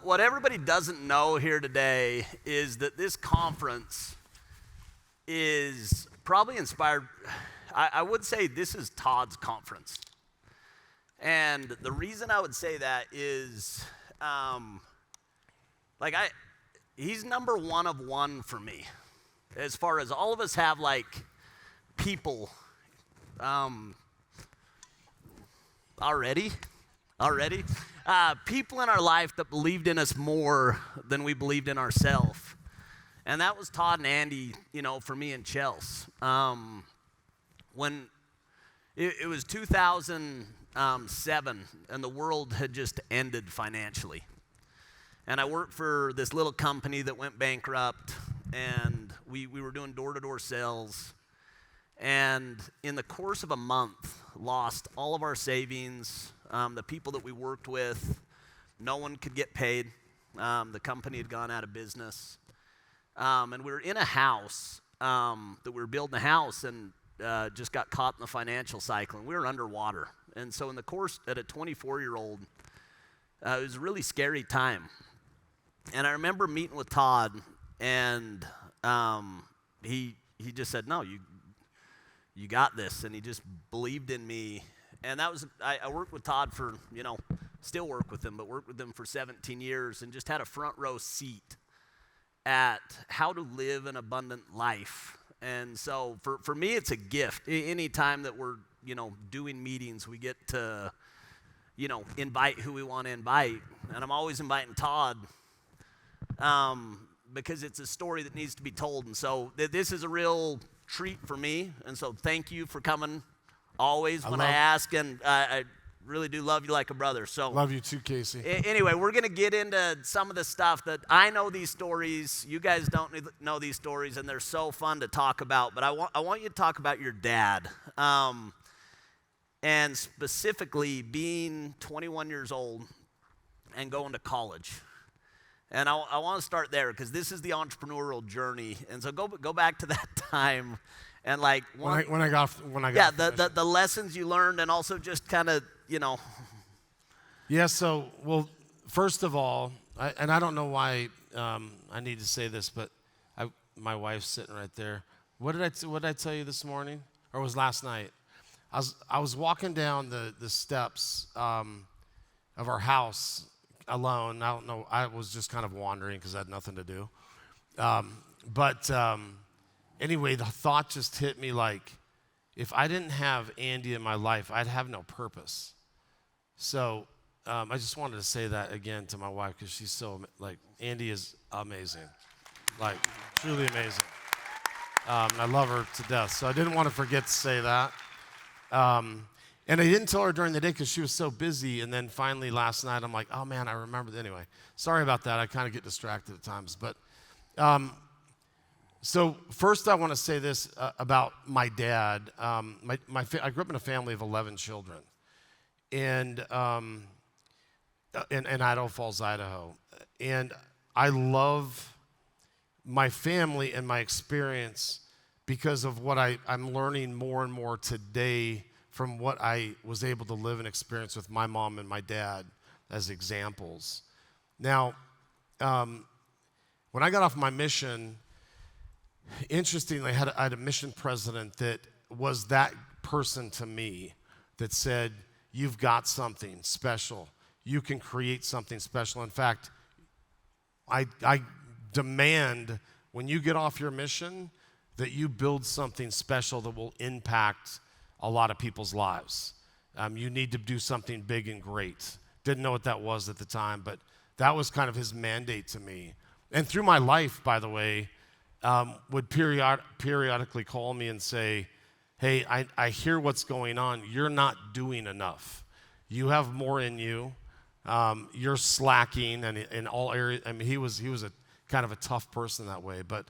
what everybody doesn't know here today is that this conference is probably inspired. I would say this is Todd's conference. And the reason I would say that is, he's number one of one for me. As far as all of us have people, already, people in our life that believed in us more than we believed in ourselves. And that was Todd and Andy, for me and Chelsea. When it was 2007, and the world had just ended financially. And I worked for this little company that went bankrupt, and we were doing door-to-door sales. And in the course of a month, lost all of our savings. The people that we worked with, no one could get paid. The company had gone out of business. And we were in a house that we were building a house, and just got caught in the financial cycle, and we were underwater. And so in the course, at a 24-year-old, it was a really scary time. And I remember meeting with Todd, and he just said, "No, you got this," and he just believed in me. And that was, I worked with Todd for, still work with him, but worked with him for 17 years, and just had a front row seat at how to live an abundant life. And so for me, it's a gift. Any time that we're, doing meetings, we get to, invite who we want to invite. And I'm always inviting Todd because it's a story that needs to be told. And so this is a real treat for me. And so thank you for coming always when I ask. And I really do love you like a brother. So love you too, Casey. Anyway, we're going to get into some of the stuff that I know these stories. You guys don't know these stories, and they're so fun to talk about. But I want you to talk about your dad, and specifically being 21 years old and going to college. And I want to start there because this is the entrepreneurial journey. And so go back to that time. And when I got the lessons you learned, and also just kind of Yeah. So first of all, I don't know why I need to say this, but my wife's sitting right there. What did I tell you this morning, or was last night? I was walking down the steps of our house alone. I don't know. I was just kind of wandering because I had nothing to do. Anyway, the thought just hit me if I didn't have Andy in my life, I'd have no purpose. So I just wanted to say that again to my wife because she's so, Andy is amazing. Truly amazing. And I love her to death. So I didn't want to forget to say that. And I didn't tell her during the day because she was so busy. And then finally last night, I'm like, oh man, I remembered. Anyway, sorry about that. I kind of get distracted at times. But so first I want to say this about my dad. I grew up in a family of 11 children and in Idaho Falls, Idaho. And I love my family and my experience because of what I'm learning more and more today from what I was able to live and experience with my mom and my dad as examples. Now, when I got off my mission, interestingly, I had a mission president that was that person to me that said, you've got something special. You can create something special. In fact, I demand when you get off your mission that you build something special that will impact a lot of people's lives. You need to do something big and great. Didn't know what that was at the time, but that was kind of his mandate to me. And through my life, by the way, would periodically call me and say, hey, I hear what's going on. You're not doing enough. You have more in you. You're slacking, and in all areas. I mean, he was a kind of a tough person that way. But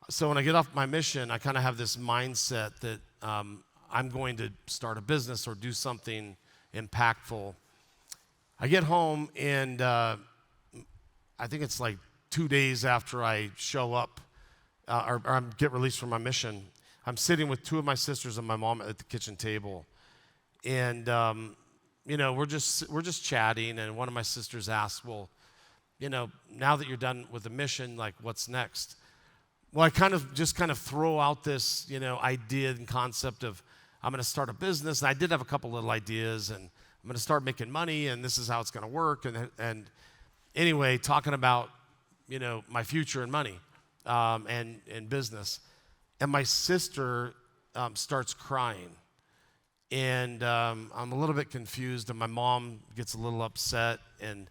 so when I get off my mission, I kind of have this mindset that I'm going to start a business or do something impactful. I get home, and I think it's 2 days after I show up or get released from my mission. I'm sitting with two of my sisters and my mom at the kitchen table, and we're just chatting, and one of my sisters asked, well, now that you're done with the mission, like, what's next? Well, I kind of throw out this, idea and concept of I'm going to start a business. And I did have a couple little ideas, and I'm going to start making money, and this is how it's going to work. And anyway, talking about, my future and money and business. And my sister starts crying. And I'm a little bit confused, and my mom gets a little upset, and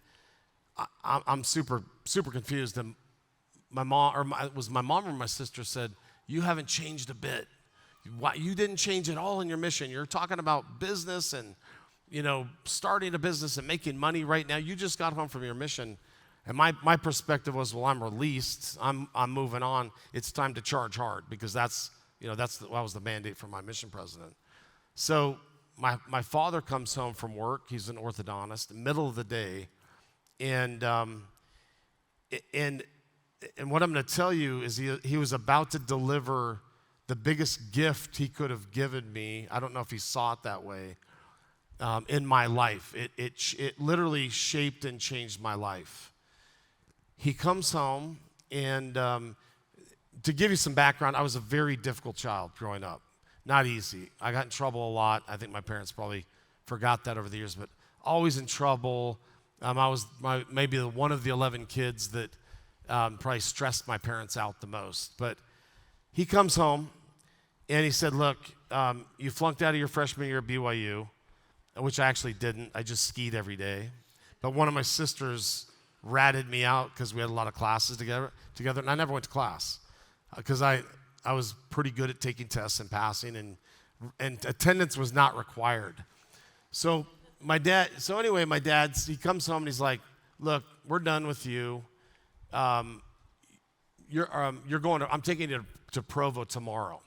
I'm super, super confused. And my mom, was my mom or my sister said, "You haven't changed a bit. Why, you didn't change at all in your mission. You're talking about business and, starting a business and making money right now. You just got home from your mission." And my perspective was, well, I'm released. I'm moving on. It's time to charge hard, because that was the mandate from my mission president. So my father comes home from work. He's an orthodontist, middle of the day, and what I'm going to tell you is he was about to deliver the biggest gift he could have given me. I don't know if he saw it that way in my life. It literally shaped and changed my life. He comes home, and to give you some background, I was a very difficult child growing up. Not easy. I got in trouble a lot. I think my parents probably forgot that over the years, but always in trouble. I was maybe one of the 11 kids that probably stressed my parents out the most. But he comes home, and he said, "Look, you flunked out of your freshman year at BYU," which I actually didn't. I just skied every day. But one of my sisters ratted me out because we had a lot of classes together, and I never went to class because I was pretty good at taking tests and passing, and attendance was not required. So my dad, he comes home and he's like, "Look, we're done with you. You're going I'm taking you to Provo tomorrow.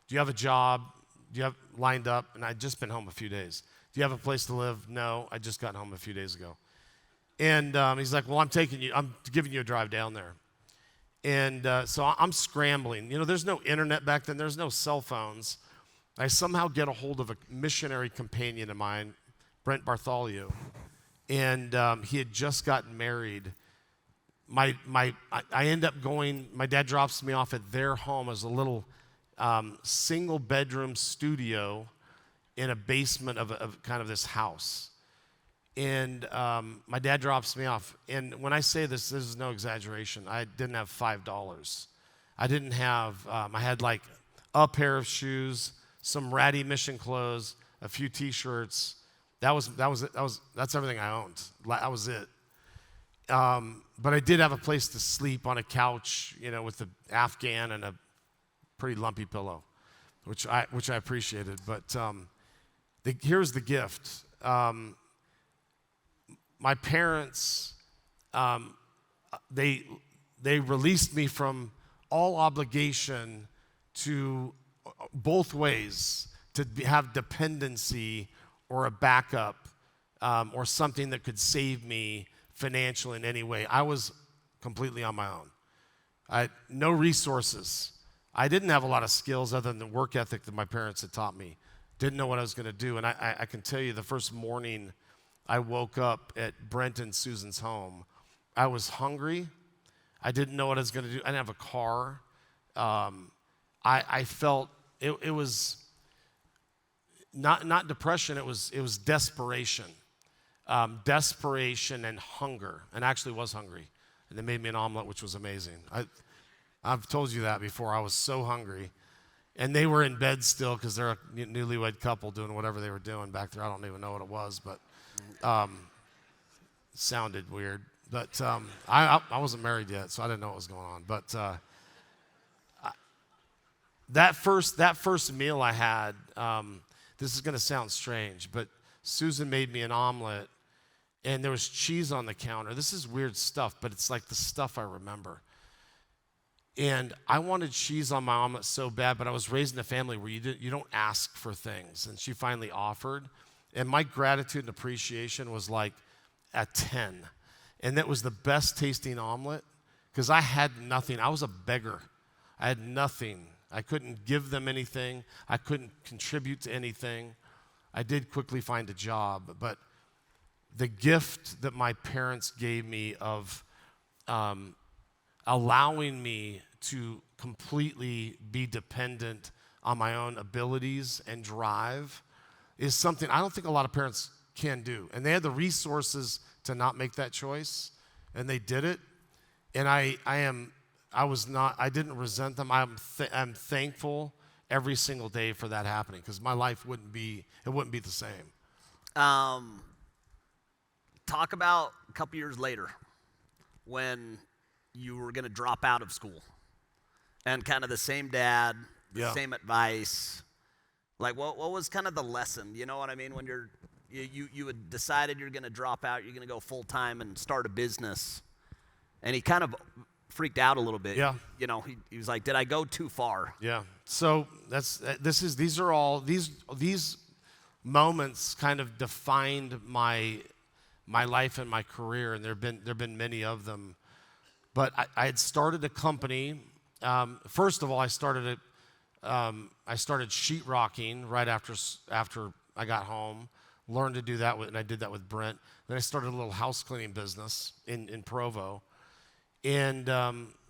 Do you have a job? Do you have lined up?" And I'd just been home a few days. "Do you have a place to live?" "No, I just got home a few days ago." And he's like, "Well, I'm giving you a drive down there." And so I'm scrambling. There's no internet back then. There's no cell phones. I somehow get a hold of a missionary companion of mine, Brent Bartholomew, and he had just gotten married. I end up going. My dad drops me off at their home as a little single-bedroom studio in a basement of kind of this house. And my dad drops me off. And when I say this is no exaggeration. I didn't have $5. I didn't have, I had like a pair of shoes, some ratty mission clothes, a few T-shirts. That's everything I owned. That was it. But I did have a place to sleep on a couch, with the Afghan and a pretty lumpy pillow, which I appreciated. But here's the gift. My parents, they released me from all obligation to both ways, to have dependency or a backup or something that could save me financially in any way. I was completely on my own. I had no resources. I didn't have a lot of skills other than the work ethic that my parents had taught me. Didn't know what I was going to do. And I can tell you, the first morning I woke up at Brent and Susan's home, I was hungry. I didn't know what I was going to do. I didn't have a car. I felt it was not depression. It was desperation. Desperation and hunger, and I actually was hungry. And they made me an omelet, which was amazing. I've told you that before. I was so hungry. And they were in bed still because they're a newlywed couple doing whatever they were doing back there. I don't even know what it was, but sounded weird. But I wasn't married yet, so I didn't know what was going on. But that first meal I had, this is going to sound strange, but Susan made me an omelet, and there was cheese on the counter. This is weird stuff, but it's like the stuff I remember. And I wanted cheese on my omelet so bad, but I was raised in a family where you don't ask for things. And she finally offered. And my gratitude and appreciation was like a 10. And that was the best tasting omelet because I had nothing. I was a beggar. I had nothing. I couldn't give them anything. I couldn't contribute to anything. I did quickly find a job, but the gift that my parents gave me of allowing me to completely be dependent on my own abilities and drive is something I don't think a lot of parents can do. And they had the resources to not make that choice, and they did it. And I didn't resent them. I'm thankful every single day for that happening, because my life wouldn't be the same. Talk about a couple years later when you were going to drop out of school, and kind of the same dad, the same advice. Like, what was kind of the lesson? You know what I mean? When you had decided you're going to drop out, you're going to go full time and start a business, and he kind of freaked out a little bit. Yeah. You know, he was like, "Did I go too far?" Yeah. So these moments kind of defined my life and my career, and there've been many of them. But I had started a company. First of all, I started sheetrocking right after I got home. Learned to do that and I did that with Brent. Then I started a little house cleaning business in Provo, and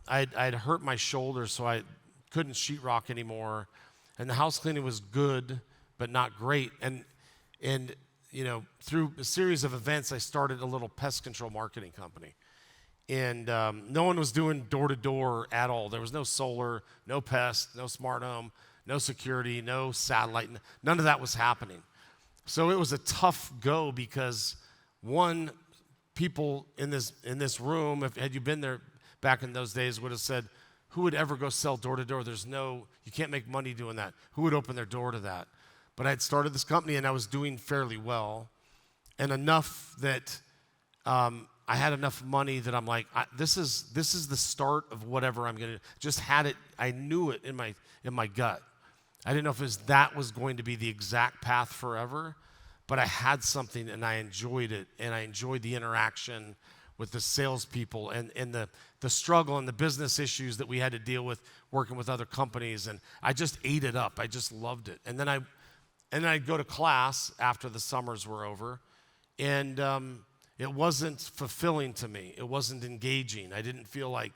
I'd hurt my shoulder, so I couldn't sheetrock anymore. And the house cleaning was good, but not great. And you know, through a series of events, I started a little pest control marketing company. And no one was doing door-to-door at all. There was no solar, no pest, no smart home, no security, no satellite. None of that was happening. So it was a tough go, because one, people in this room, had you been there back in those days, would have said, who would ever go sell door-to-door? You can't make money doing that. Who would open their door to that? But I had started this company, and I was doing fairly well, and enough that I had enough money that I'm like, this is the start of whatever I'm gonna. Just had it. I knew it in my gut. I didn't know if that was going to be the exact path forever, but I had something, and I enjoyed it, and I enjoyed the interaction with the salespeople and the struggle and the business issues that we had to deal with working with other companies, and I just ate it up. I just loved it. And then I'd go to class after the summers were over, and it wasn't fulfilling to me. It wasn't engaging. I didn't feel like,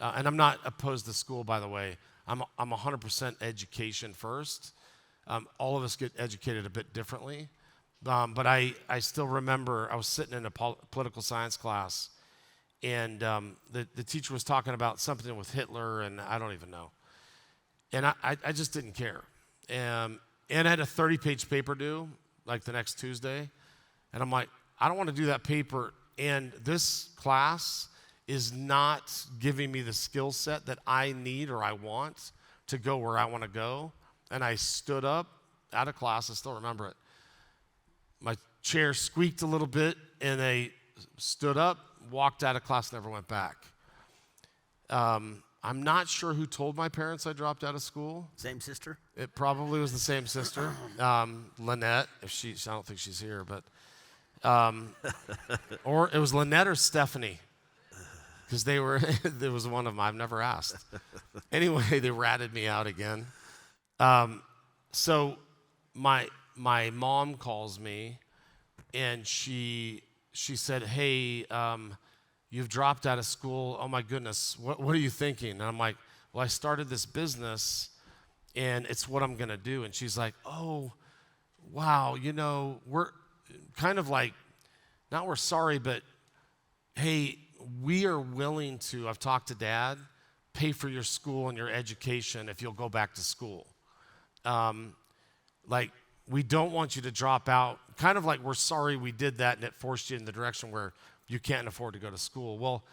and I'm not opposed to school, by the way. I'm 100% education first. All of us get educated a bit differently. But I still remember I was sitting in a political science class, and the teacher was talking about something with Hitler, and I don't even know. And I just didn't care. And I had a 30-page paper due, like the next Tuesday. And I'm like, I don't want to do that paper. And this class is not giving me the skill set that I need or I want to go where I want to go. And I stood up out of class. I still remember it. My chair squeaked a little bit, and I stood up, walked out of class, never went back. I'm not sure who told my parents I dropped out of school. Same sister? It probably was the same sister, Lynette. I don't think she's here, but or it was Lynette or Stephanie, because there was one of them. I've never asked. Anyway, they ratted me out again. So my mom calls me, and she said, "Hey, you've dropped out of school. Oh my goodness, what are you thinking?" And I'm like, "Well, I started this business, and it's what I'm gonna do." And she's like, "Oh, wow, we're kind of like, not we're sorry, but hey, we are willing to, I've talked to Dad, pay for your school and your education if you'll go back to school. Like, we don't want you to drop out. Kind of like we're sorry we did that and it forced you in the direction where you can't afford to go to school." Well,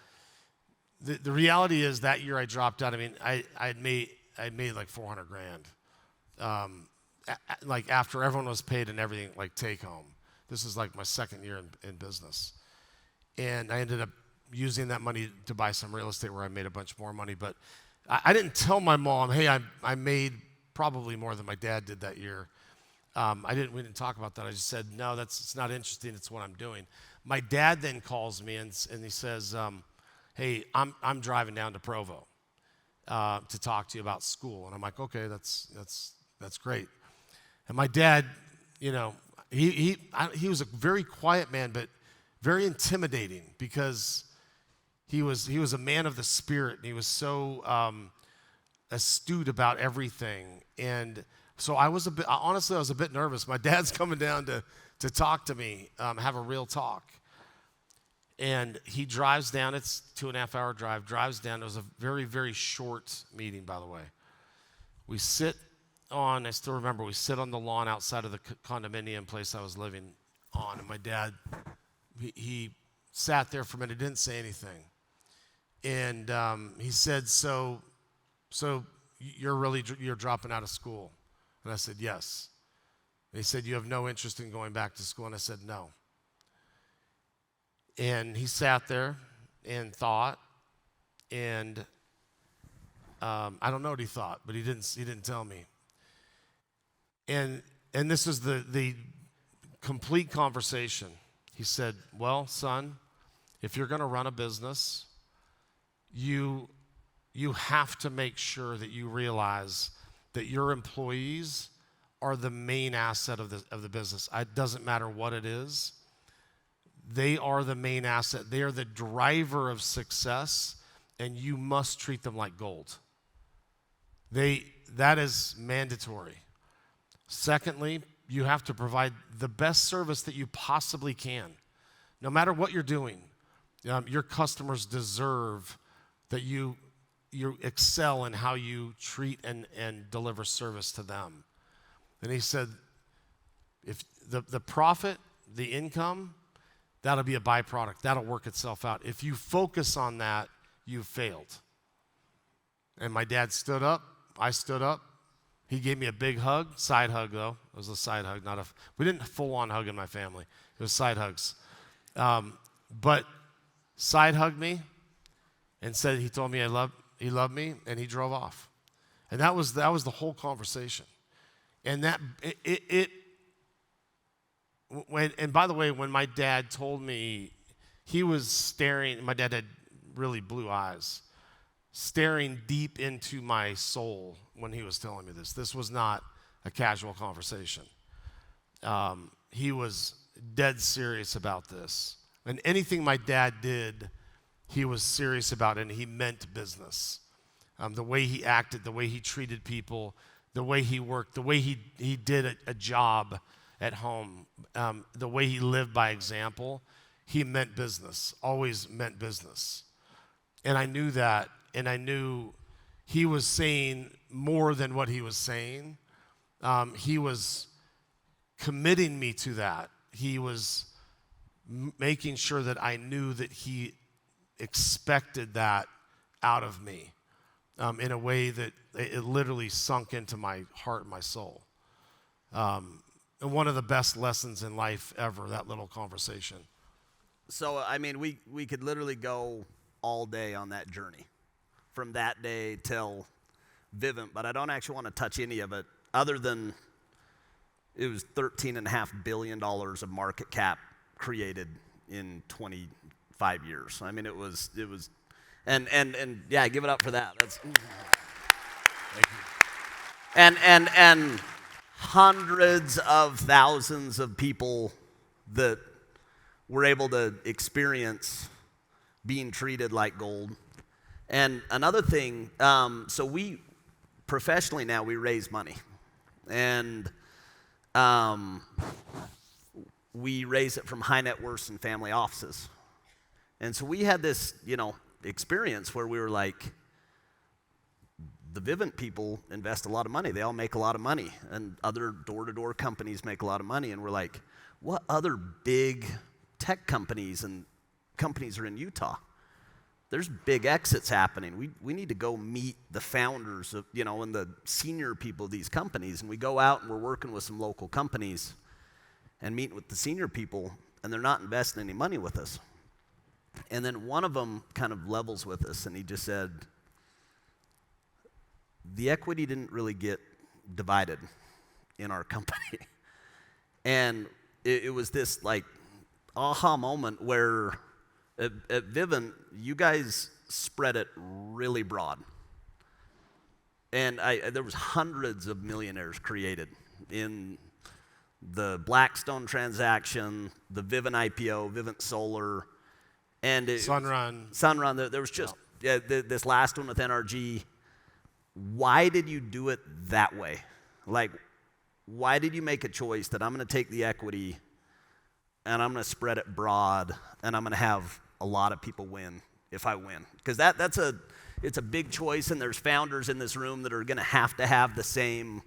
the reality is that year I dropped out. I mean, I made like $400,000. Like after everyone was paid and everything, like take home. This is like my second year in business. And I ended up using that money to buy some real estate where I made a bunch more money. But I didn't tell my mom, hey, I made probably more than my dad did that year. We didn't talk about that. I just said, no, it's not interesting. It's what I'm doing. My dad then calls me and he says, hey, I'm driving down to Provo to talk to you about school. And I'm like, okay, that's great. And my dad, he was a very quiet man, but very intimidating because he was a man of the Spirit, and he was so astute about everything. And so I was honestly, I was a bit nervous. My dad's coming down to talk to me, have a real talk. And he drives down, it's 2.5 hour drive, drives down. It was a very, very short meeting, by the way. We sit on, I still remember, we sit on the lawn outside of the condominium place I was living on. And my dad, he sat there for a minute, didn't say anything. And he said, so you're dropping out of school? And I said, yes. And he said, you have no interest in going back to school? And I said, no. And he sat there and thought, and I don't know what he thought, but he didn't tell me. And this is the complete conversation. He said, well, son, if you're going to run a business, you have to make sure that you realize that your employees are the main asset of the business. It doesn't matter what it is. They are the main asset. They are the driver of success, and you must treat them like gold. That is mandatory. Secondly, you have to provide the best service that you possibly can. No matter what you're doing, your customers deserve that you excel in how you treat and deliver service to them. And he said, if the profit, the income, that'll be a byproduct. That'll work itself out. If you focus on that, you've failed. And my dad stood up. I stood up. He gave me a big hug, side hug though. It was a side hug, we didn't full on hug in my family. It was side hugs. But side hugged me and said he told me he loved me, and he drove off. And that was the whole conversation. And and by the way, when my dad told me, he was staring, my dad had really blue eyes, staring deep into my soul when he was telling me this. This was not a casual conversation. He was dead serious about this. And anything my dad did, he was serious about it, and he meant business. The way he acted, the way he treated people, the way he worked, the way he did a job at home, the way he lived by example, he meant business, always meant business. And I knew that, and I knew he was saying more than what he was saying. He was committing me to that. He was making sure that I knew that he expected that out of me in a way that it literally sunk into my heart and my soul. And one of the best lessons in life ever, that little conversation. So, I mean, we could literally go all day on that journey from that day till Vivint, but I don't actually want to touch any of it other than it was $13.5 billion of market cap created in 25 years. I mean, it was, and yeah, give it up for that. That's, Thank you. and hundreds of thousands of people that were able to experience being treated like gold. And another thing, so we professionally now we raise money, and we raise it from high net worths and family offices. And so we had this, experience where we were like, the Vivint people invest a lot of money. They all make a lot of money, and other door-to-door companies make a lot of money. And we're like, what other big tech companies and companies are in Utah? There's big exits happening. We need to go meet the founders of, and the senior people of these companies. And we go out and we're working with some local companies and meeting with the senior people, and they're not investing any money with us. And then one of them kind of levels with us, and he just said, the equity didn't really get divided in our company. And it was this like aha moment where at Vivint, you guys spread it really broad. And there was hundreds of millionaires created in the Blackstone transaction, the Vivint IPO, Vivint Solar, and Sunrun. There was just this last one with NRG. Why did you do it that way? Like, why did you make a choice that I'm going to take the equity and I'm going to spread it broad and I'm going to have a lot of people win if I win? Because it's a big choice, and there's founders in this room that are going to have the same.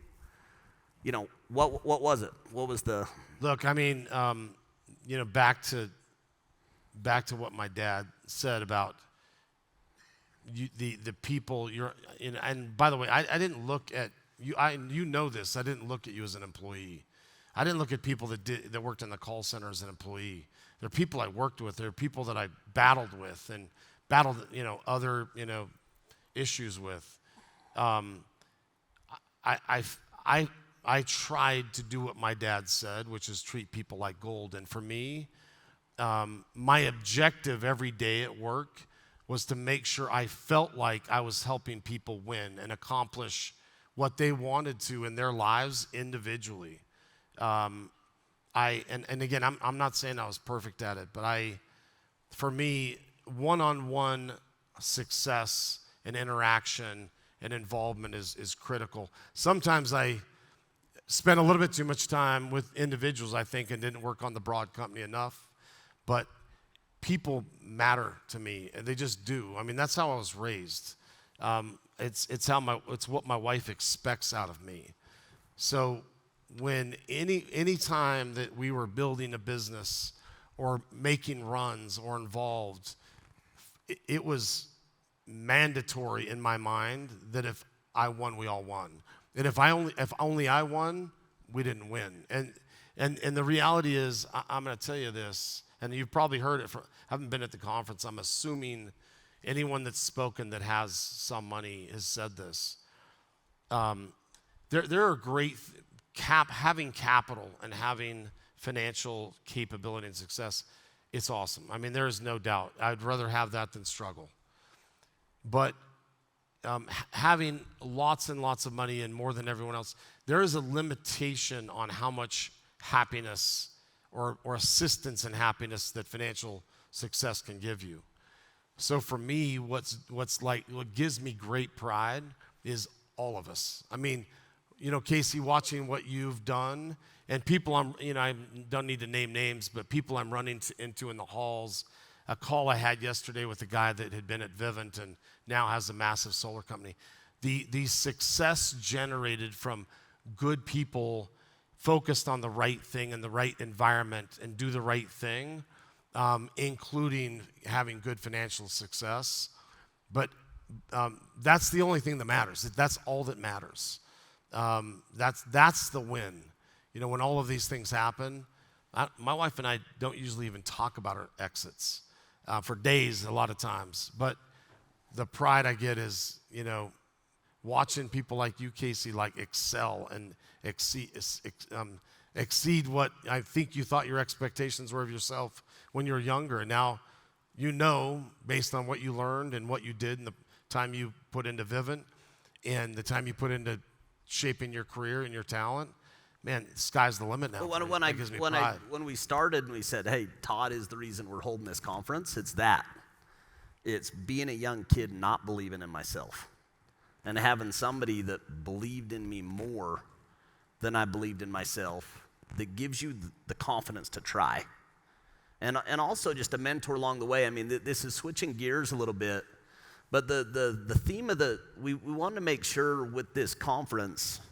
What was it? What was the? Look, I mean, back to what my dad said about the people and by the way, I didn't look at you. You know this. I didn't look at you as an employee. I didn't look at people that worked in the call center as an employee. They're people I worked with. They're people that I battled with and battled, other, issues with. I tried to do what my dad said, which is treat people like gold. And for me, my objective every day at work was to make sure I felt like I was helping people win and accomplish what they wanted to in their lives individually. And again, I'm not saying I was perfect at it, but for me, one-on-one success and interaction and involvement is critical. Sometimes I spent a little bit too much time with individuals, I think, and didn't work on the broad company enough. But people matter to me, and they just do. I mean, that's how I was raised. It's what my wife expects out of me. So when any time that we were building a business or making runs or involved, it was mandatory in my mind that if I won, we all won. And if only I won, we didn't win. And the reality is, I'm going to tell you this, and you've probably heard it. Haven't been at the conference. I'm assuming anyone that's spoken that has some money has said this. There are great having capital and having financial capability and success. It's awesome. I mean, there is no doubt. I'd rather have that than struggle. But having lots and lots of money and more than everyone else, there is a limitation on how much happiness or assistance in happiness that financial success can give you. So for me, what gives me great pride is all of us. I mean, Casey, watching what you've done, and people I don't need to name names, but people I'm running into in the halls. A call I had yesterday with a guy that had been at Vivint and now has a massive solar company. The success generated from good people focused on the right thing and the right environment and do the right thing, including having good financial success. But that's the only thing that matters. That's all that matters. That's the win. When all of these things happen, my wife and I don't usually even talk about our exits for days a lot of times. But the pride I get is, watching people like you, Casey, excel and exceed what I think you thought your expectations were of yourself when you were younger. And now, based on what you learned and what you did and the time you put into Vivint and the time you put into shaping your career and your talent, man, sky's the limit now. When we started and we said, hey, Todd is the reason we're holding this conference, it's that. It's being a young kid not believing in myself and having somebody that believed in me more than I believed in myself that gives you the confidence to try. And also just a mentor along the way. I mean, this is switching gears a little bit, but the theme of we wanted to make sure with this conference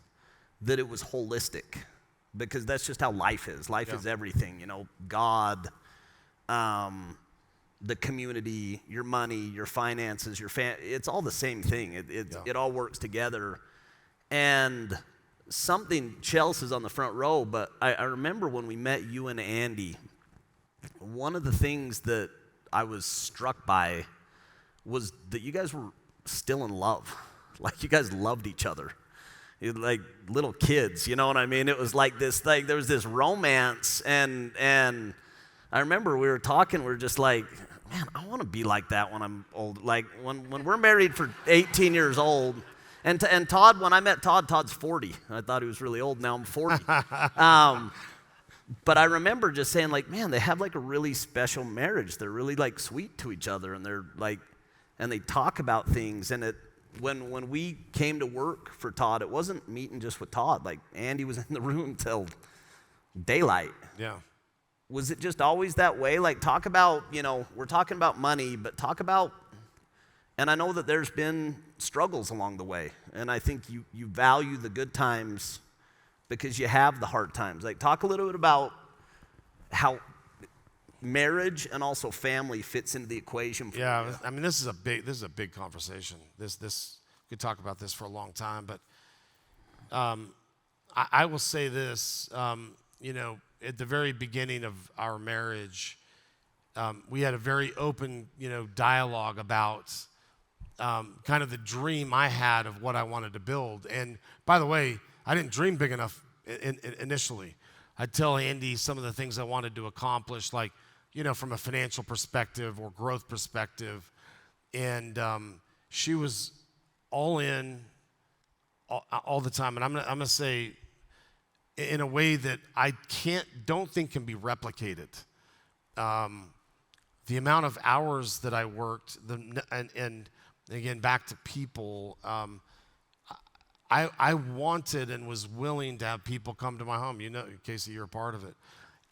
that it was holistic, because that's just how life is. Life is everything, God, the community, your money, your finances, it's all the same thing. It all works together. And Chelsea's on the front row, but I remember when we met you and Andy, one of the things that I was struck by was that you guys were still in love. Like, you guys loved each other. Like little kids, you know what I mean? It was like this, there was this romance, and I remember we were talking, we were just like, man, I want to be like that when I'm old. Like when we're married for 18 years old, And Todd, when I met Todd, Todd's 40. I thought he was really old. Now I'm 40. But I remember just saying, like, man, they have like a really special marriage. They're really like sweet to each other, and they're like, and they talk about things. And when we came to work for Todd, it wasn't meeting just with Todd. Like, Andy was in the room till daylight. Yeah. Was it just always that way? Like, talk about, we're talking about money, but talk about, and I know that there's been struggles along the way, and I think you value the good times because you have the hard times. Like, talk a little bit about how marriage and also family fits into the equation for you. I mean, this is a big conversation. This we could talk about this for a long time, but I will say this, at the very beginning of our marriage, we had a very open, dialogue about kind of the dream I had of what I wanted to build. And by the way, I didn't dream big enough initially. I'd tell Andy some of the things I wanted to accomplish, like, from a financial perspective or growth perspective. And she was all in all the time. And I'm gonna say, in a way that I don't think can be replicated. The amount of hours that I worked, and again, back to people, I wanted and was willing to have people come to my home. Casey, you're a part of it.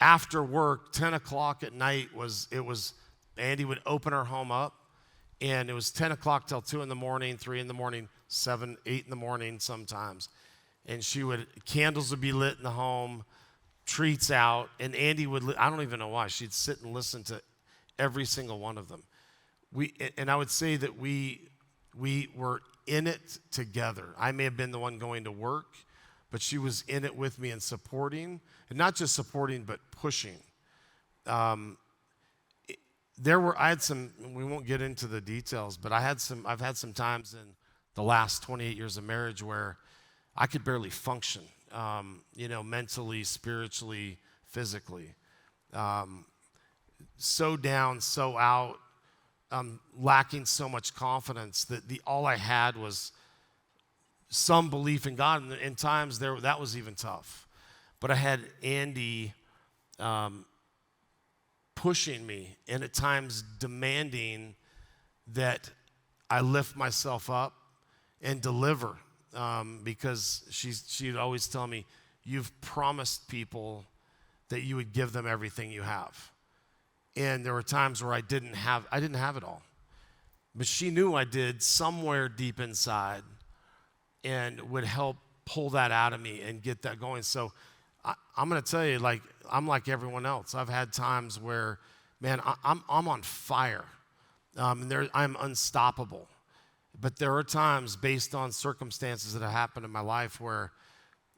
After work, 10 o'clock at night Andy would open our home up, and it was 10 o'clock till 2 in the morning, 3 in the morning, 7, 8 in the morning sometimes. And candles would be lit in the home, treats out, and Andy I don't even know why, she'd sit and listen to every single one of them. And I would say that we were in it together. I may have been the one going to work, but she was in it with me and supporting, and not just supporting, but pushing. I had some, we won't get into the details, but I've had some times in the last 28 years of marriage where I could barely function, mentally, spiritually, physically. So down, so out, lacking so much confidence that all I had was some belief in God. And in times that was even tough. But I had Andy pushing me, and at times demanding that I lift myself up and deliver. Because she'd always tell me, you've promised people that you would give them everything you have. And there were times where I didn't have it all. But she knew I did somewhere deep inside, and would help pull that out of me and get that going. So I'm going to tell you, like, I'm like everyone else. I've had times where, man, I'm on fire. I'm unstoppable. But there are times, based on circumstances that have happened in my life, where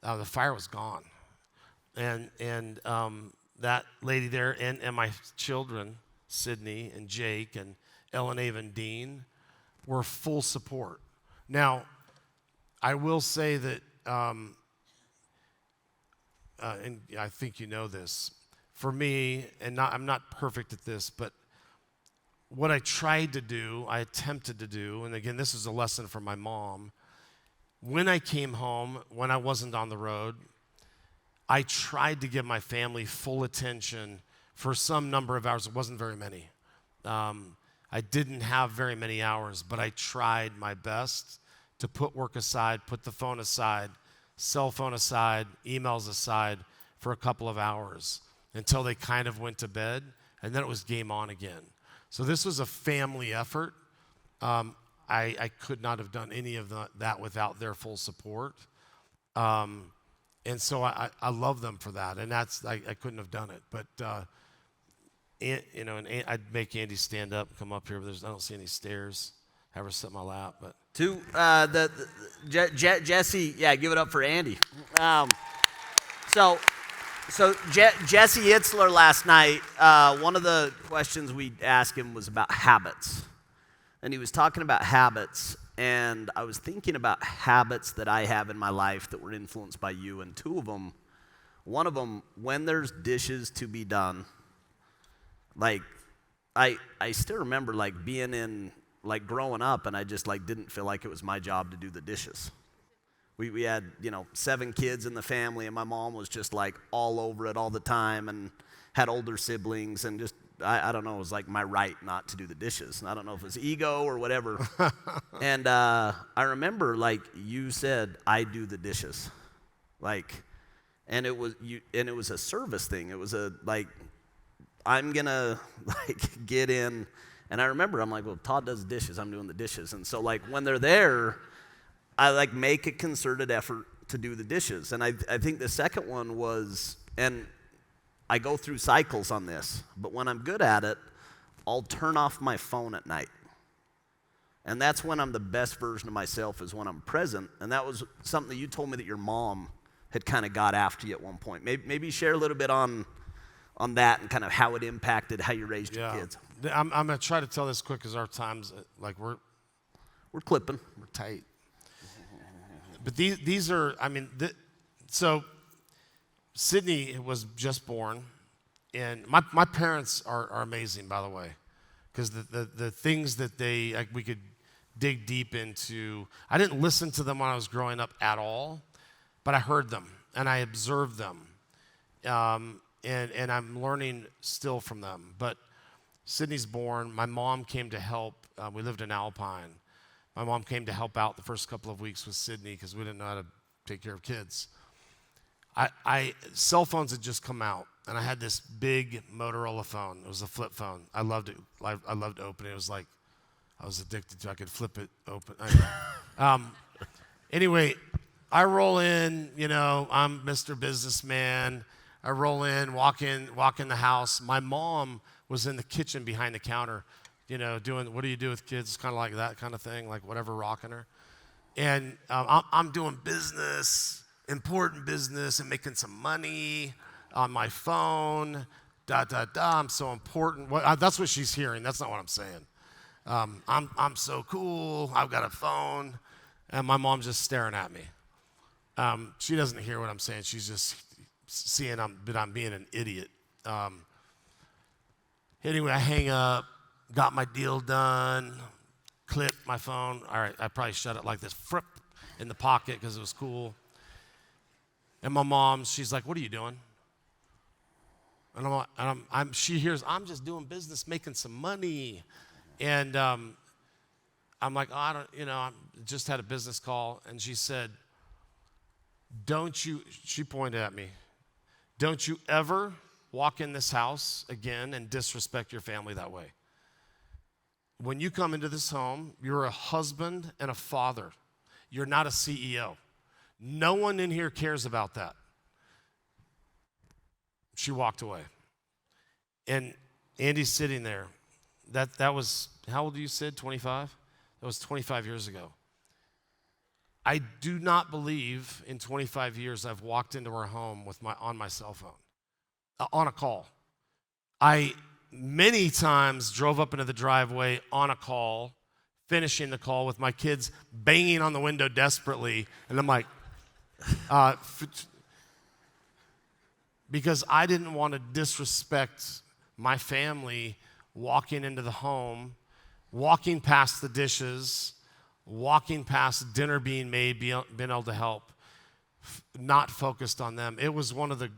the fire was gone. And that lady there and my children, Sydney and Jake and Ellen, Ava, and Dean, were full support. Now, I will say that, and I think you know this, for me, I'm not perfect at this, but what I attempted to do, and again, this is a lesson from my mom. When I came home, when I wasn't on the road, I tried to give my family full attention for some number of hours. It wasn't very many. I didn't have very many hours, but I tried my best to put work aside, put the phone aside, cell phone aside, emails aside for a couple of hours until they kind of went to bed, and then it was game on again. So this was a family effort. I could not have done any of that without their full support. And so I love them for that. And I couldn't have done it. But, and I'd make Andy stand up and come up here. But I don't see any stairs. Have her sit in my lap. But Jesse, give it up for Andy. So Jesse Itzler last night, one of the questions we asked him was about habits. And he was talking about habits, and I was thinking about habits that I have in my life that were influenced by you, and two of them, one of them, when there's dishes to be done, like, I still remember, like, being in like growing up, and I just like didn't feel like it was my job to do the dishes. We had, 7 kids in the family, and my mom was just like all over it all the time and had older siblings, and just, I don't know, it was like my right not to do the dishes. And I don't know if it was ego or whatever. And I remember, like you said, I do the dishes. And it was a service thing. It was I'm gonna get in. And I remember, I'm like, well, Todd does dishes, I'm doing the dishes. And so when they're there, I make a concerted effort to do the dishes. And I think the second one was, and I go through cycles on this, but when I'm good at it, I'll turn off my phone at night. And that's when I'm the best version of myself, is when I'm present. And that was something that you told me that your mom had kind of got after you at one point. Maybe share a little bit on that and kind of how it impacted how you raised your kids. I'm going to try to tell this quick because our time's, we're clipping. We're tight. But these are, so Sydney was just born, and my parents are amazing, by the way, because the things that we could dig deep into. I didn't listen to them when I was growing up at all, but I heard them, and I observed them, and I'm learning still from them. But Sydney's born. My mom came to help. We lived in Alpine. My mom came to help out the first couple of weeks with Sydney because we didn't know how to take care of kids. Cell phones had just come out, and I had this big Motorola phone. It was a flip phone. I loved it. I loved opening it. It was like I was addicted to it. I could flip it open. Anyway, I roll in, I'm Mr. Businessman. I roll in, walk in the house. My mom was in the kitchen behind the counter, doing, what do you do with kids? Kind of like that kind of thing, like whatever, rocking her. And I'm doing business, important business, and making some money on my phone, I'm so important. That's what she's hearing. That's not what I'm saying. I'm so cool. I've got a phone. And my mom's just staring at me. She doesn't hear what I'm saying. She's just seeing that I'm being an idiot. Anyway, I hang up, got my deal done, clip my phone. All right, I probably shut it like this, fripp, in the pocket because it was cool. And my mom, she's like, "What are you doing?" And she hears, "I'm just doing business, making some money." And I'm like, "Oh, I just had a business call." And she said, she pointed at me, "Don't you ever walk in this house again and disrespect your family that way. When you come into this home, you're a husband and a father. You're not a CEO. No one in here cares about that." She walked away. And Andy's sitting there. That was, how old are you, Sid? 25? That was 25 years ago. I do not believe in 25 years I've walked into her home on my cell phone, on a call. I many times drove up into the driveway on a call, finishing the call with my kids banging on the window desperately, and I'm like, because I didn't want to disrespect my family walking into the home, walking past the dishes, walking past dinner being made, being able to help, not focused on them. It was one of the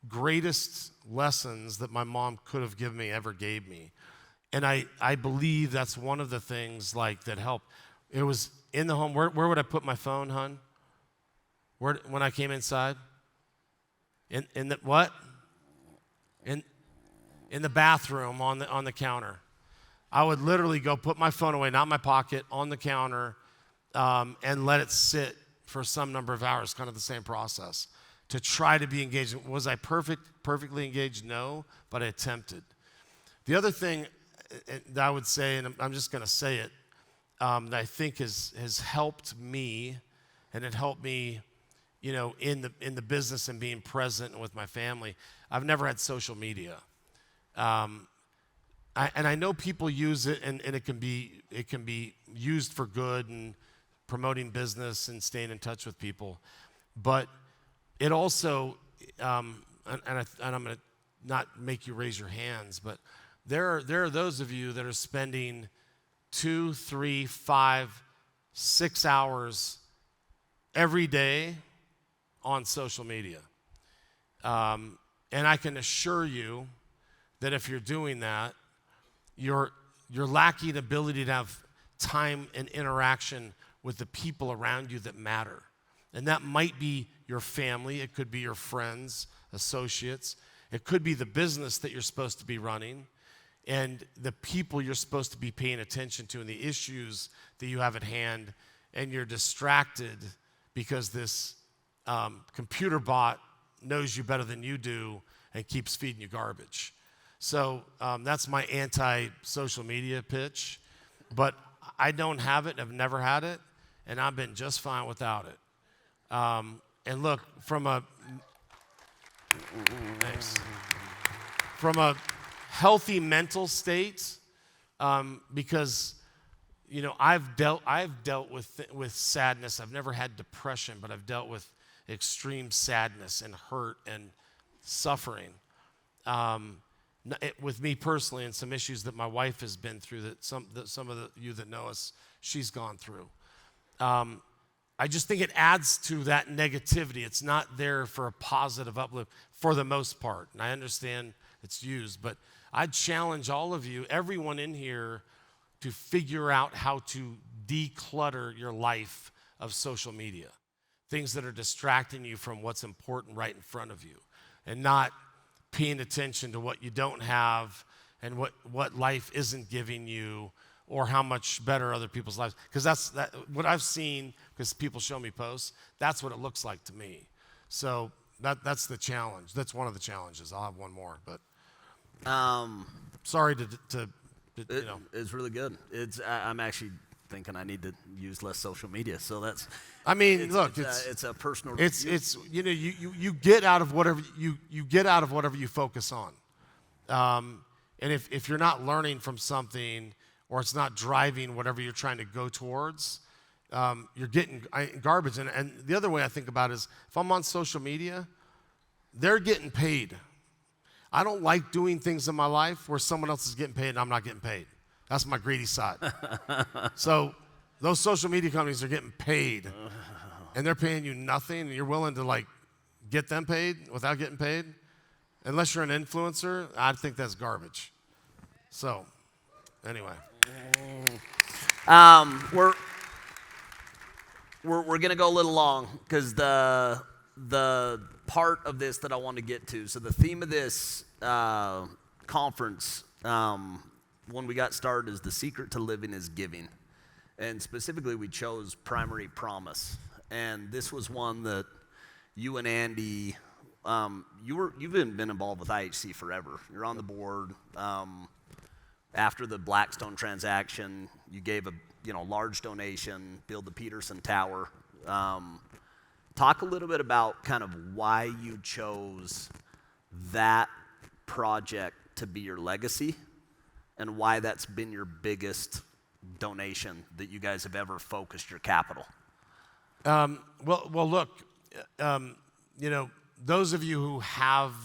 greatest lessons that my mom could have given me, ever gave me. And I believe that's one of the things that helped. It was in the home. Where would I put my phone, hon? When I came inside? In the what? In the bathroom on the counter. I would literally go put my phone away, not in my pocket, on the counter, and let it sit for some number of hours, kind of the same process, to try to be engaged. Was I perfectly engaged? No, but I attempted. The other thing that I would say, and I'm just going to say it, that I think has helped me, and it helped me, in the business and being present with my family. I've never had social media. I know people use it, and it can be used for good and promoting business and staying in touch with people, but it also, and I'm going to not make you raise your hands, but there are those of you that are spending 2, 3, 5, 6 hours every day on social media. And I can assure you that if you're doing that, you're lacking ability to have time and interaction with the people around you that matter. And that might be your family, it could be your friends, associates, it could be the business that you're supposed to be running, and the people you're supposed to be paying attention to and the issues that you have at hand, and you're distracted because this computer bot knows you better than you do and keeps feeding you garbage. So that's my anti-social media pitch, but I don't have it, I've never had it, and I've been just fine without it. And look, from a healthy mental state, because I've dealt with sadness. I've never had depression, but I've dealt with extreme sadness and hurt and suffering. With me personally, and some issues that my wife has been through, that some of you that know us, she's gone through. I just think it adds to that negativity. It's not there for a positive uplift for the most part. And I understand it's used, but I'd challenge all of you, everyone in here, to figure out how to declutter your life of social media. Things that are distracting you from what's important right in front of you, and not paying attention to what you don't have and what life isn't giving you, or how much better other people's lives. Because that's what I've seen, because people show me posts, that's what it looks like to me. So that's the challenge. That's one of the challenges. I'll have one more, but sorry to It's really good. I'm actually thinking I need to use less social media. So that's. I mean, it's a personal. It's you get out of whatever you get out of whatever you focus on, and if you're not learning from something, or it's not driving whatever you're trying to go towards, you're getting garbage. And the other way I think about it is, if I'm on social media, they're getting paid. I don't like doing things in my life where someone else is getting paid and I'm not getting paid. That's my greedy side. So those social media companies are getting paid, and they're paying you nothing, and you're willing to get them paid without getting paid. Unless you're an influencer, I think that's garbage. So anyway. We're gonna go a little long, because the part of this that I want to get to. So the theme of this conference, when we got started, is the secret to living is giving, and specifically we chose primary promise. And this was one that you and Andy, you've been involved with IHC forever. You're on the board. After the Blackstone transaction, you gave a large donation, build the Pedersen Tower. Talk a little bit about kind of why you chose that project to be your legacy, and why that's been your biggest donation that you guys have ever focused your capital. Well, look, those of you who have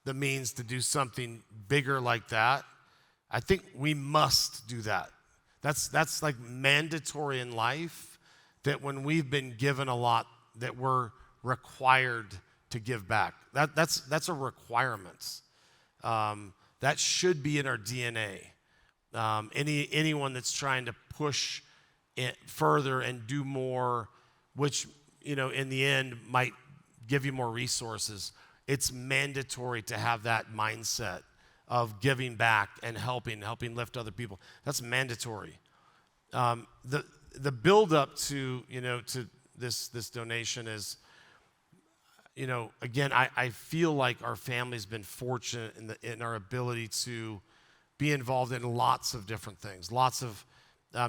the means to do something bigger like that, I think we must do that. That's like mandatory in life, that when we've been given a lot, that we're required to give back. That's a requirement. That should be in our DNA. Anyone that's trying to push it further and do more, which in the end might give you more resources, it's mandatory to have that mindset of giving back and helping lift other people. That's mandatory. The build up to this donation is, again, I feel like our family's been fortunate in our ability to be involved in lots of different things, lots of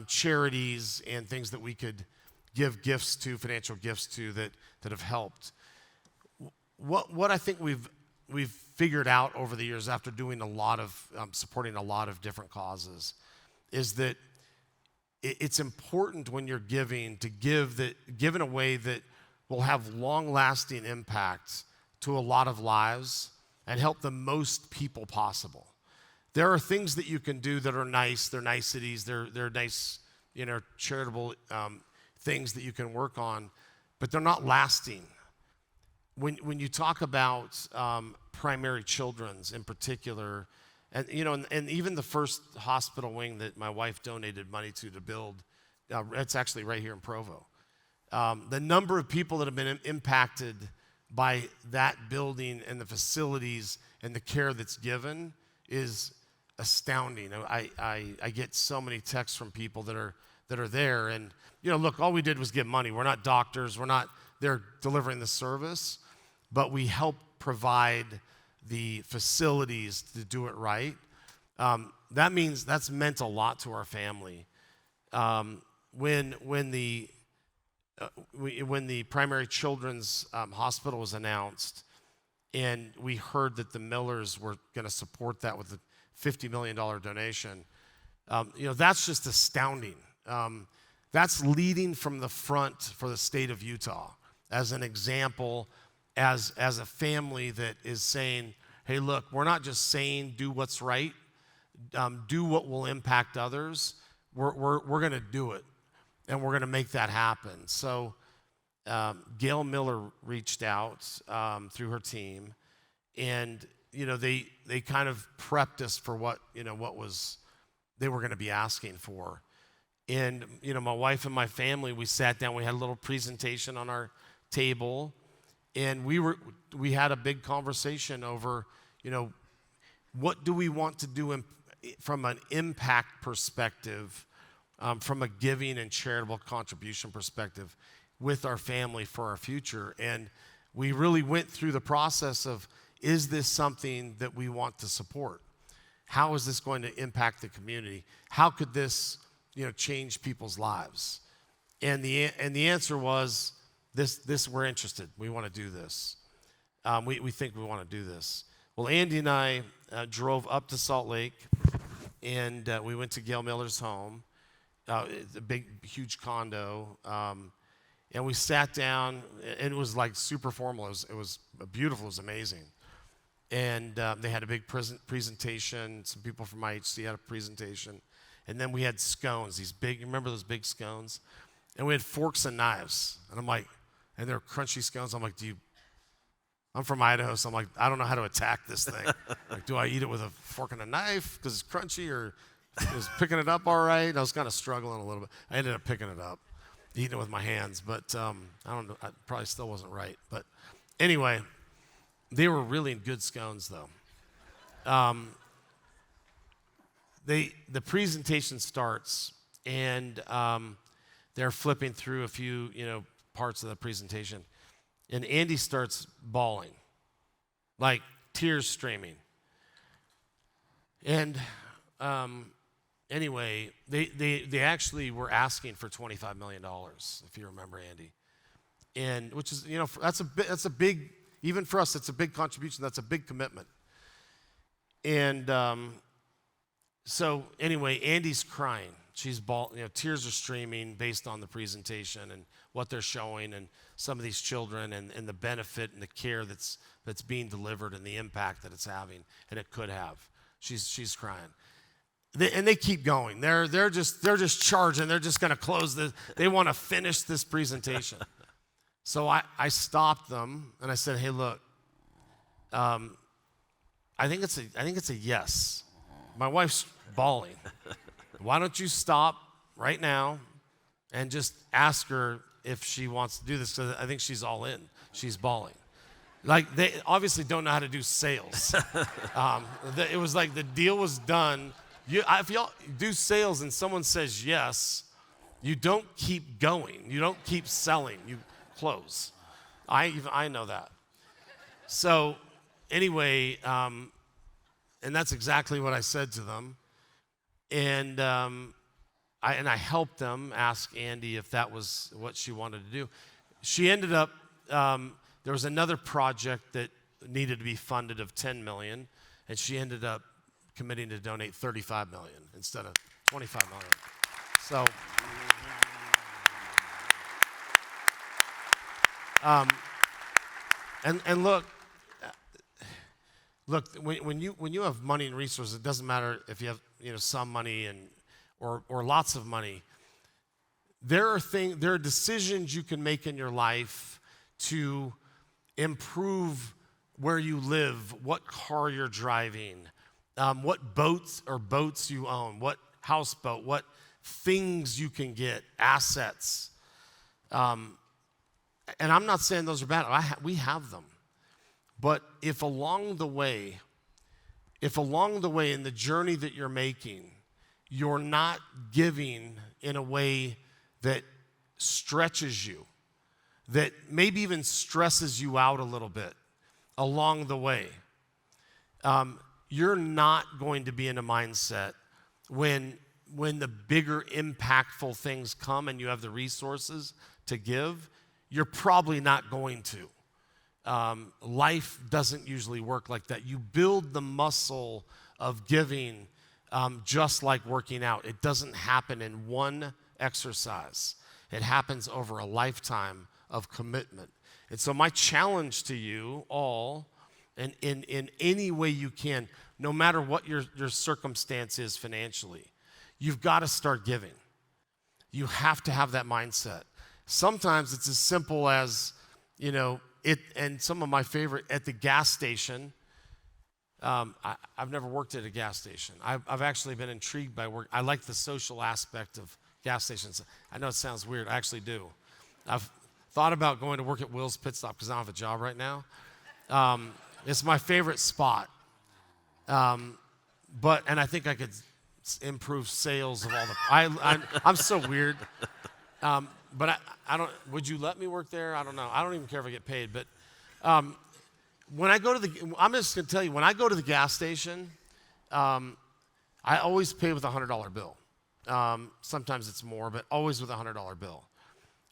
charities and things that we could give gifts to, financial gifts to, that have helped. What I think we've figured out over the years, after doing a lot of supporting a lot of different causes, is that it's important when you're giving to give in a way that will have long-lasting impacts to a lot of lives and help the most people possible. There are things that you can do that are nice. They're niceties. They're nice, charitable things that you can work on, but they're not lasting. When you talk about primary children's in particular, and and even the first hospital wing that my wife donated money to build, it's actually right here in Provo. The number of people that have been impacted by that building and the facilities and the care that's given is astounding. I get so many texts from people that are there, and look, all we did was give money. We're not doctors. We're not there delivering the service, but we help provide the facilities to do it right. That's meant a lot to our family. When the primary children's hospital was announced, and we heard that the Millers were going to support that with a $50 million donation, that's just astounding. That's leading from the front for the state of Utah as an example, as a family that is saying, hey, look, we're not just saying do what's right, do what will impact others. We're going to do it, and we're going to make that happen. So Gail Miller reached out through her team, and they kind of prepped us for what they were going to be asking for. And my wife and my family, we sat down, we had a little presentation on our table, and we had a big conversation over what do we want to do from an impact perspective, from a giving and charitable contribution perspective with our family for our future. And we really went through the process of, is this something that we want to support? How is this going to impact the community? How could this change people's lives? And the answer was, this we're interested. We want to do this. We think we want to do this. Well, Andy and I drove up to Salt Lake, and we went to Gail Miller's home. It's a big, huge condo. And we sat down, and it was like super formal. It was beautiful. It was amazing. And they had a big presentation. Some people from IHC had a presentation. And then we had scones, these big, remember those big scones? And we had forks and knives. And I'm like, and they're crunchy scones. I'm like, I'm from Idaho, so I'm like, I don't know how to attack this thing. Like, do I eat it with a fork and a knife because it's crunchy, or is picking it up all right? I was kind of struggling a little bit. I ended up picking it up, eating it with my hands, but I don't know, I probably still wasn't right. But anyway, they were really good scones, though. The presentation starts, and they're flipping through a few, parts of the presentation, and Andy starts bawling, like tears streaming. And anyway, they actually were asking for $25 million, if you remember, Andy, and which is that's a big, even for us, it's a big contribution. That's a big commitment. And so anyway, Andy's crying. She's tears are streaming based on the presentation and what they're showing, and some of these children and the benefit and the care that's being delivered and the impact that it's having, and it could have. She's crying. They keep going. They're just charging. They're just going to close this. They want to finish this presentation. So I stopped them and I said, "Hey, look. I think it's a yes." My wife's bawling. Why don't you stop right now and just ask her if she wants to do this? Because I think she's all in. She's bawling. Like, they obviously don't know how to do sales. It was like the deal was done. If y'all do sales and someone says yes, you don't keep going. You don't keep selling. You close. I know that. So anyway, and that's exactly what I said to them. And I helped them ask Andy if that was what she wanted to do. She ended up, there was another project that needed to be funded of $10 million, and she ended up committing to donate $35 million instead of $25 million. So, and look, Look, when you have money and resources, it doesn't matter if you have some money or lots of money. There are decisions you can make in your life to improve where you live, what car you're driving, what boats you own, what houseboat, what things you can get, assets. And I'm not saying those are bad. We have them. But if along the way in the journey that you're making, you're not giving in a way that stretches you, that maybe even stresses you out a little bit along the way, you're not going to be in a mindset when the bigger impactful things come and you have the resources to give, you're probably not going to. Life doesn't usually work like that. You build the muscle of giving just like working out. It doesn't happen in one exercise. It happens over a lifetime of commitment. And so my challenge to you all, and in any way you can, no matter what your circumstance is financially, you've got to start giving. You have to have that mindset. Sometimes it's as simple as, and some of my favorite, at the gas station. I've never worked at a gas station. I've actually been intrigued by work. I like the social aspect of gas stations. I know it sounds weird. I actually do. I've thought about going to work at Will's Pit Stop because I don't have a job right now. It's my favorite spot. And I think I could improve sales of all the. I'm so weird. But I don't. Would you let me work there? I don't know. I don't even care if I get paid. But when I go to I'm just gonna tell you, when I go to the gas station, I always pay with a $100 bill. Sometimes it's more, but always with a $100 bill.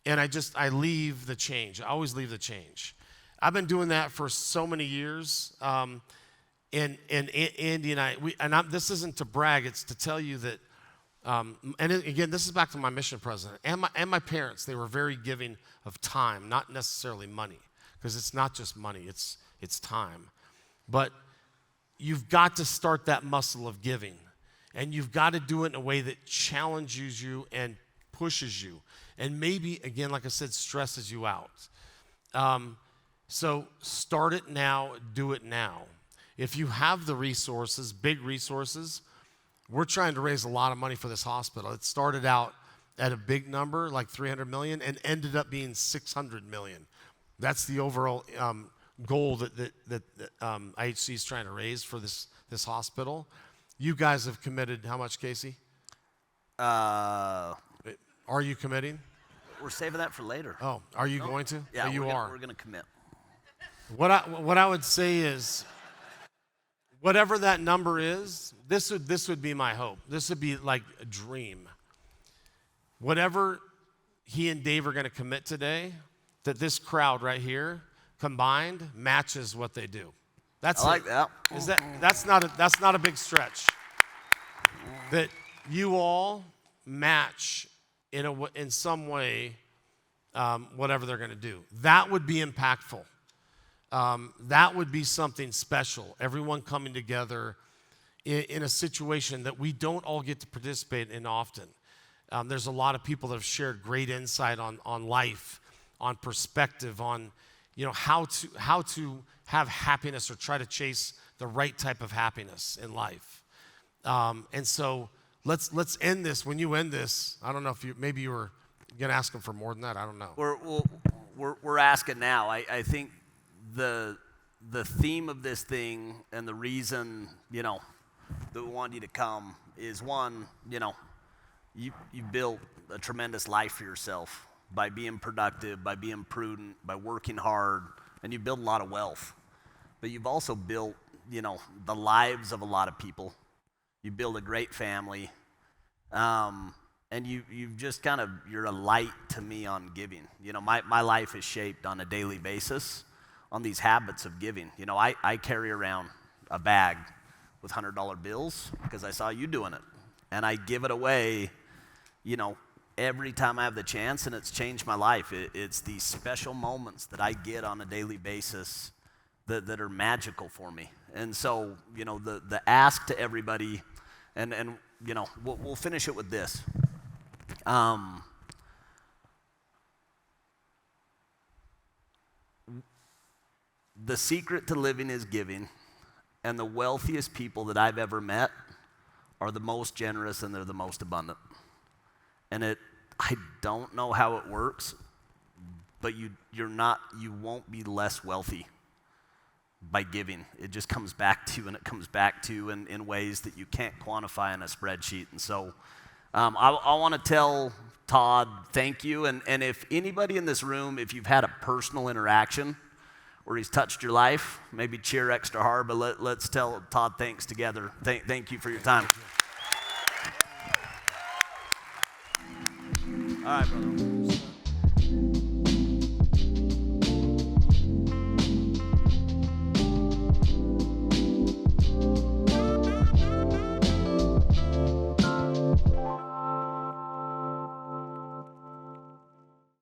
And I leave the change. I always leave the change. I've been doing that for so many years. And Andy and I, this isn't to brag, it's to tell you that, and again, this is back to my mission president and my parents. They were very giving of time, not necessarily money, because it's not just money, it's time. But you've got to start that muscle of giving, and you've got to do it in a way that challenges you and pushes you, and maybe, again, like I said, stresses you out. So start it now, do it now. If you have the resources, big resources, we're trying to raise a lot of money for this hospital. It started out at a big number, like $300 million, and ended up being $600 million. That's the overall goal that IHC is trying to raise for this hospital. You guys have committed how much, Casey? Are you committing? We're saving that for later. Oh, are you going to? Yeah, you are. We're going to commit. What I would say is, whatever that number is, this would be my hope. This would be like a dream. Whatever he and Dave are going to commit today, that this crowd right here combined matches what they do. I like that. That's not a big stretch. That you all match in some way whatever they're going to do. That would be impactful. That would be something special. Everyone coming together in a situation that we don't all get to participate in often. There's a lot of people that have shared great insight on life, on perspective, on how to have happiness or try to chase the right type of happiness in life. And so let's end this. When you end this, I don't know if maybe you were going to ask them for more than that. I don't know. We're asking now. I think the theme of this thing and the reason that we want you to come is, one, you built a tremendous life for yourself by being productive, by being prudent, by working hard, and you build a lot of wealth. But you've also built the lives of a lot of people. You build a great family, and you've just you're a light to me on giving. My life is shaped on a daily basis on these habits of giving. I carry around a bag with $100 bills because I saw you doing it. And I give it away, every time I have the chance, and it's changed my life. It's these special moments that I get on a daily basis that are magical for me. And so, you know, the ask to everybody, and you know, we'll finish it with this. The secret to living is giving, and the wealthiest people that I've ever met are the most generous and they're the most abundant. And I don't know how it works, but you won't be less wealthy by giving. It just comes back to you, and it comes back to you in ways that you can't quantify in a spreadsheet. And so I want to tell Todd thank you, and if anybody in this room, if you've had a personal interaction where he's touched your life, maybe cheer extra hard, but let's tell Todd thanks together. Thank you for your time. All right, brother.